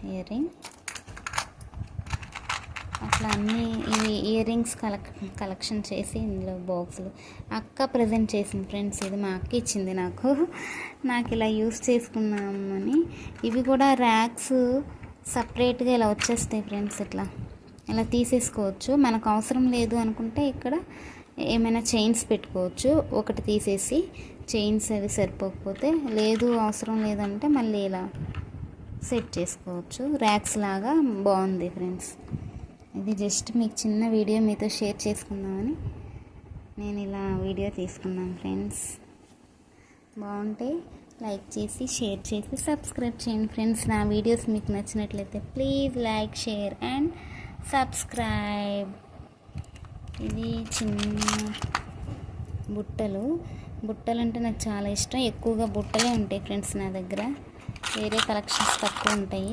Ear ring. అట్లా అన్నీ ఇవి ఇయర్ రింగ్స్ కలెక్షన్ చేసి ఇందులో బాక్సులు అక్క ప్రజెంట్ చేసింది ఫ్రెండ్స్. ఇది మా అక్క ఇచ్చింది నాకు ఇలా యూస్ చేసుకున్నామని. ఇవి కూడా ర్యాక్స్ సపరేట్గా ఇలా వచ్చేస్తాయి ఫ్రెండ్స్. ఇలా తీసేసుకోవచ్చు. మనకు అవసరం లేదు అనుకుంటే ఇక్కడ ఏమైనా చైన్స్ పెట్టుకోవచ్చు. ఒకటి తీసేసి చైన్స్ అవి సరిపోకపోతే, లేదు అవసరం లేదంటే మళ్ళీ ఇలా సెట్ చేసుకోవచ్చు. ర్యాక్స్ లాగా బాగుంది ఫ్రెండ్స్. ఇది జస్ట్ మీకు చిన్న వీడియో మీతో షేర్ చేసుకుందామని నేను ఇలా వీడియో తీసుకున్నాను ఫ్రెండ్స్. బాగుంటే లైక్ చేసి, షేర్ చేసి, సబ్స్క్రైబ్ చేయండి ఫ్రెండ్స్. నా వీడియోస్ మీకు నచ్చినట్లయితే please like, share and subscribe. ఇది చిన్న బుట్టలు అంటే నాకు చాలా ఇష్టం. ఎక్కువగా బుట్టలే ఉంటాయి ఫ్రెండ్స్ నా దగ్గర. వేరే కలెక్షన్స్ తక్కువ ఉంటాయి.